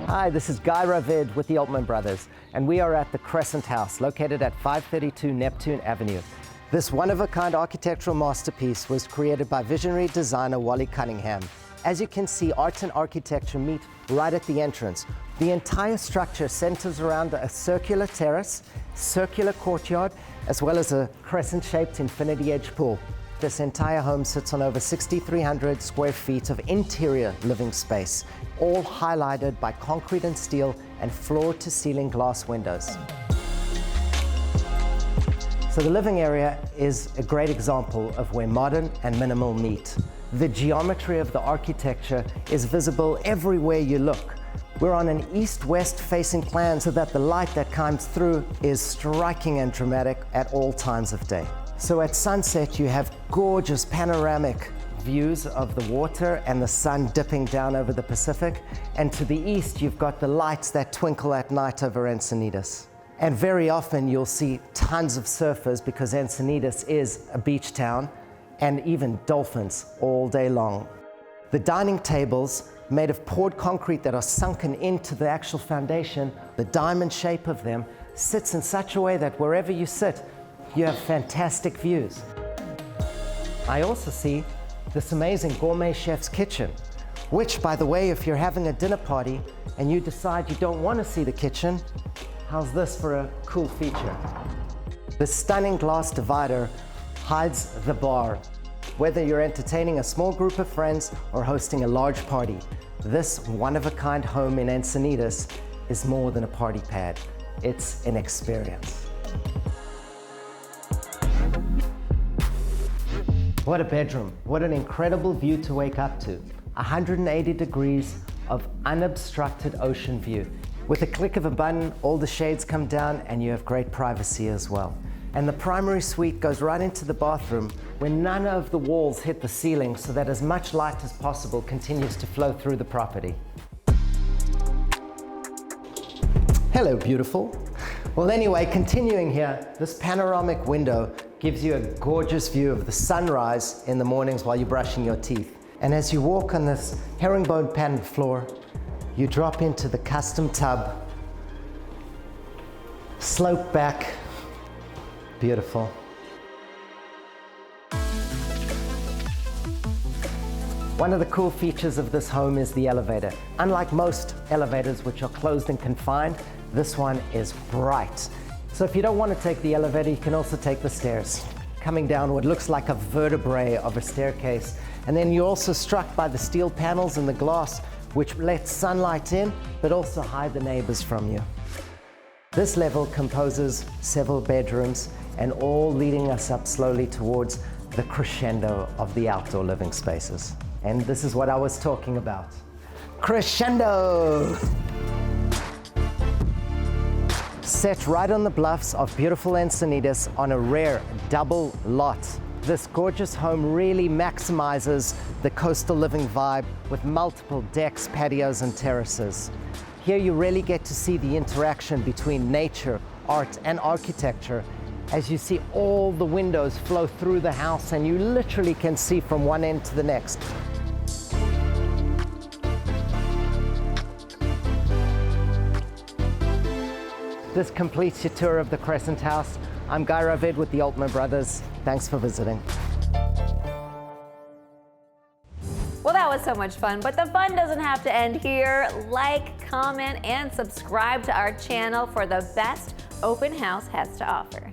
Hi, this is Guy Ravid with the Altman Brothers, and we are at the Crescent House, located at 532 Neptune Avenue. This one-of-a-kind architectural masterpiece was created by visionary designer Wallace Cunningham. As you can see, art and architecture meet right at the entrance. The entire structure centers around a circular terrace, circular courtyard, as well as a crescent-shaped infinity-edge pool. This entire home sits on over 6,300 square feet of interior living space, all highlighted by concrete and steel and floor-to-ceiling glass windows. So the living area is a great example of where modern and minimal meet. The geometry of the architecture is visible everywhere you look. We're on an east-west facing plan so that the light that comes through is striking and dramatic at all times of day. So at sunset, you have gorgeous panoramic views of the water and the sun dipping down over the Pacific. And to the east, you've got the lights that twinkle at night over Encinitas. And very often you'll see tons of surfers because Encinitas is a beach town, and even dolphins all day long. The dining tables, made of poured concrete that are sunken into the actual foundation, the diamond shape of them sits in such a way that wherever you sit, you have fantastic views. I also see this amazing gourmet chef's kitchen, which, by the way, if you're having a dinner party and you decide you don't want to see the kitchen, how's this for a cool feature? The stunning glass divider hides the bar. Whether you're entertaining a small group of friends or hosting a large party, this one-of-a-kind home in Encinitas is more than a party pad. It's an experience. What a bedroom. What an incredible view to wake up to. 180 degrees of unobstructed ocean view. With a click of a button, all the shades come down and you have great privacy as well. And the primary suite goes right into the bathroom where none of the walls hit the ceiling so that as much light as possible continues to flow through the property. Hello, beautiful. Well, anyway, continuing here, this panoramic window gives you a gorgeous view of the sunrise in the mornings while you're brushing your teeth. And as you walk on this herringbone patterned floor, you drop into the custom tub, slope back, beautiful. One of the cool features of this home is the elevator. Unlike most elevators which are closed and confined, this one is bright. So if you don't want to take the elevator, you can also take the stairs, coming down what looks like a vertebrae of a staircase. And then you're also struck by the steel panels and the glass, which lets sunlight in, but also hide the neighbors from you. This level composes several bedrooms, and all leading us up slowly towards the crescendo of the outdoor living spaces. And this is what I was talking about. Crescendo! Set right on the bluffs of beautiful Encinitas on a rare double lot. This gorgeous home really maximizes the coastal living vibe with multiple decks, patios, and terraces. Here you really get to see the interaction between nature, art, and architecture as you see all the windows flow through the house and you literally can see from one end to the next. This completes your tour of the Crescent House. I'm Guy Ravid with the Altman Brothers. Thanks for visiting. Well, that was so much fun, but the fun doesn't have to end here. Like, comment, and subscribe to our channel for the best open house has to offer.